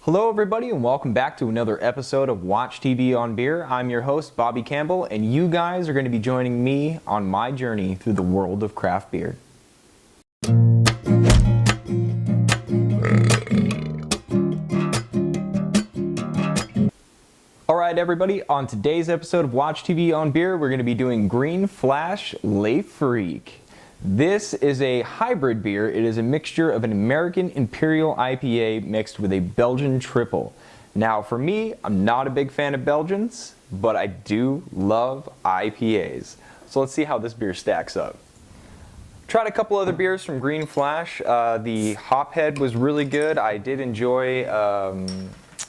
Hello everybody and welcome back to another episode of Watch TV on Beer. I'm your host Bobby Campbell and you guys are going to be joining me on my journey through the world of craft beer. Alright everybody, on today's episode of Watch TV on Beer we're going to be doing Green Flash Le Freak. This is a hybrid beer. It is a mixture of an American Imperial IPA mixed with a Belgian Trippel. Now for me, I'm not a big fan of Belgians, but I do love IPAs. So let's see how this beer stacks up. Tried a couple other beers from Green Flash. The Hophead was really good. I did enjoy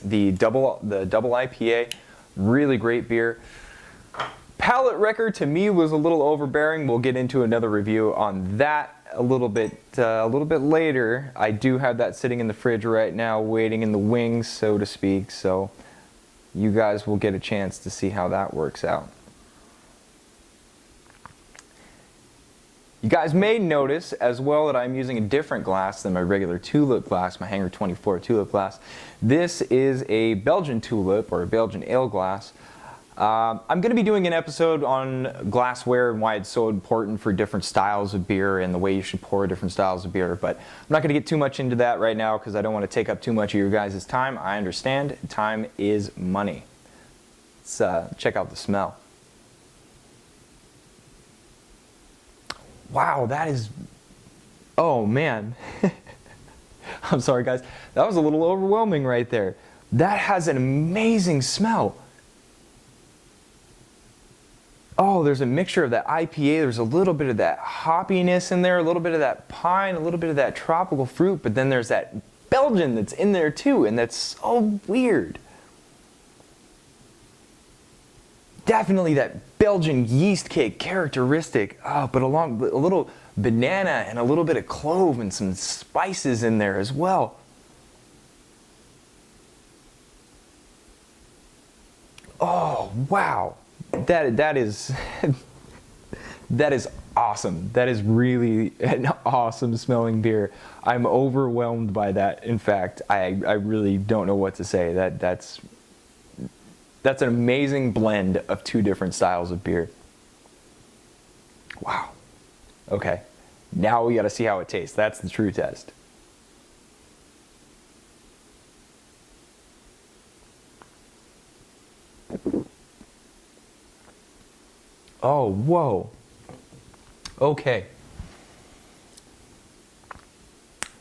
the double IPA. Really great beer. Palate Wrecker to me was a little overbearing. We'll get into another review on that a little bit later. I do have that sitting in the fridge right now, waiting in the wings, so to speak. So you guys will get a chance to see how that works out. You guys may notice as well that I'm using a different glass than my regular tulip glass, my Hanger 24 tulip glass. This is a Belgian tulip or a Belgian ale glass. I'm going to be doing an episode on glassware and why it's so important for different styles of beer and the way you should pour different styles of beer, but I'm not going to get too much into that right now because I don't want to take up too much of your guys' time. I understand time is money. Let's check out the smell. Wow, that is... Oh man. I'm sorry guys. That was a little overwhelming right there. That has an amazing smell. Oh, there's a mixture of that IPA, there's a little bit of that hoppiness in there, a little bit of that pine, a little bit of that tropical fruit, but then there's that Belgian that's in there too, and that's so weird. Definitely that Belgian yeast cake characteristic, but along with a little banana and a little bit of clove and some spices in there as well. Oh, wow. That is awesome. That is really an awesome smelling beer. I'm overwhelmed by that. In fact, I really don't know what to say. That's an amazing blend of two different styles of beer. Wow. Okay. Now we got to see how it tastes. That's the true test. Oh, whoa. Okay.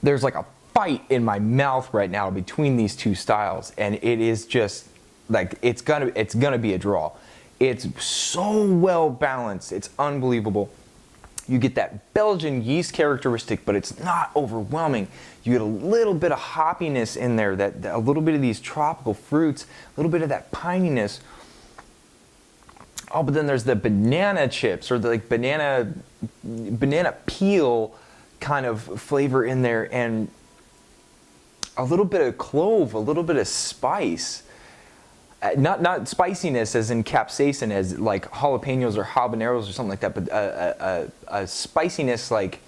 There's like a fight in my mouth right now between these two styles, and it is just like it's gonna be a draw. It's so well balanced. It's unbelievable. You get that Belgian yeast characteristic, but it's not overwhelming. You get a little bit of hoppiness in there, that a little bit of these tropical fruits, a little bit of that pininess. Oh, but then there's the banana chips or the like banana peel kind of flavor in there, and a little bit of clove, a little bit of spice. Not spiciness as in capsaicin, as like jalapenos or habaneros or something like that, but a spiciness like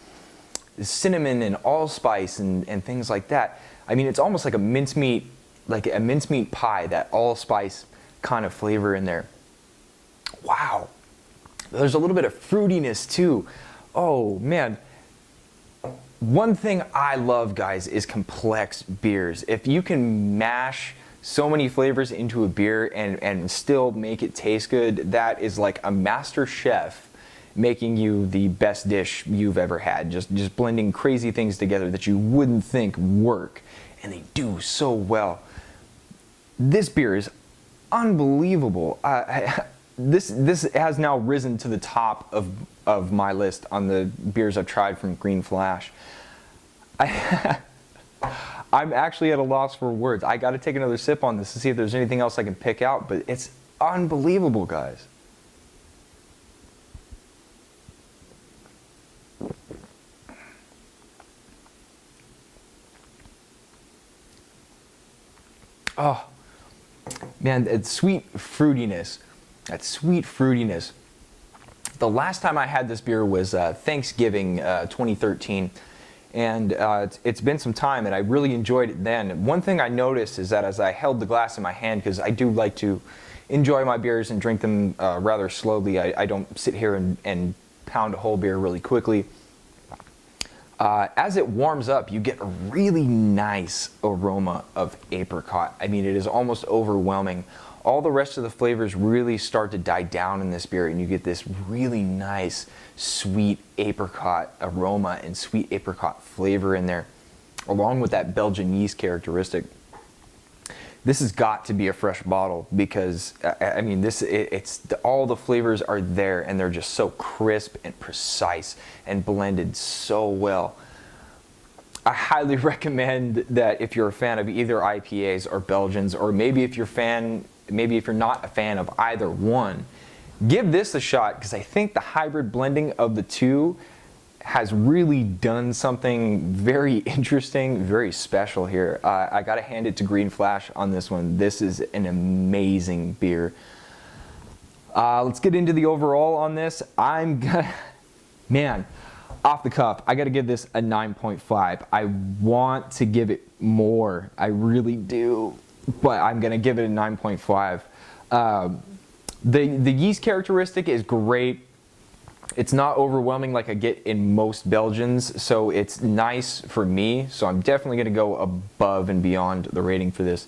cinnamon and allspice and things like that. I mean, it's almost like a mincemeat pie, that allspice kind of flavor in there. Wow. There's a little bit of fruitiness too. Oh man. One thing I love, guys, is complex beers. If you can mash so many flavors into a beer and still make it taste good, that is like a master chef making you the best dish you've ever had. Just blending crazy things together that you wouldn't think work, and they do so well. This beer is unbelievable. This has now risen to the top of my list on the beers I've tried from Green Flash. I'm actually at a loss for words. I got to take another sip on this to see if there's anything else I can pick out, but it's unbelievable, guys. Oh, man, it's sweet fruitiness. That sweet fruitiness. The last time I had this beer was Thanksgiving 2013. And it's been some time, and I really enjoyed it then. One thing I noticed is that as I held the glass in my hand, because I do like to enjoy my beers and drink them rather slowly, I don't sit here and pound a whole beer really quickly. As it warms up, you get a really nice aroma of apricot. I mean, it is almost overwhelming. All the rest of the flavors really start to die down in this beer, and you get this really nice sweet apricot aroma and sweet apricot flavor in there, along with that Belgian yeast characteristic. This has got to be a fresh bottle, because I mean, all the flavors are there, and they're just so crisp and precise and blended so well. I highly recommend that if you're a fan of either IPAs or Belgians, or maybe if you're not a fan of either one, give this a shot, because I think the hybrid blending of the two has really done something very interesting, very special here. I gotta hand it to Green Flash on this one. This is an amazing beer. Let's get into the overall on this. Man, off the cuff, I gotta give this a 9.5. I want to give it more, I really do, but I'm gonna give it a 9.5. The yeast characteristic is great. It's not overwhelming like I get in most Belgians, so it's nice for me. So I'm definitely gonna go above and beyond the rating for this.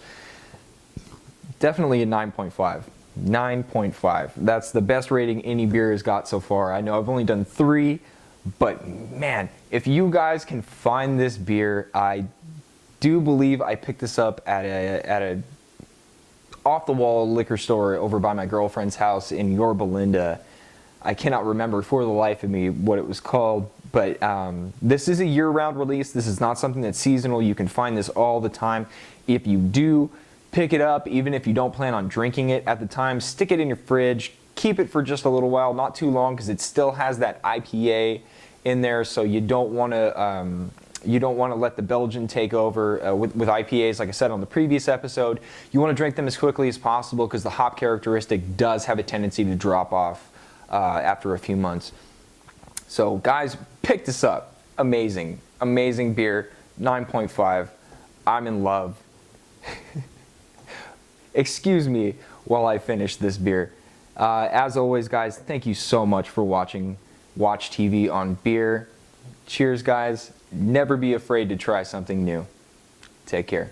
Definitely a 9.5. 9.5. That's the best rating any beer has got so far. I know I've only done 3, but man, if you guys can find this beer, I do believe I picked this up at a off-the-wall liquor store over by my girlfriend's house in Yorba Linda. I cannot remember for the life of me what it was called, but this is a year-round release. This is not something that's seasonal. You can find this all the time. If you do pick it up, even if you don't plan on drinking it at the time, stick it in your fridge, keep it for just a little while, not too long, because it still has that IPA in there, so you don't want to let the Belgian take over with IPAs. Like I said on the previous episode, you want to drink them as quickly as possible, because the hop characteristic does have a tendency to drop off after a few months. So guys, pick this up. Amazing, amazing beer. 9.5. I'm in love. Excuse me while I finish this beer. As always, guys, thank you so much for watching Watch TV on beer. Cheers, guys. Never be afraid to try something new. Take care.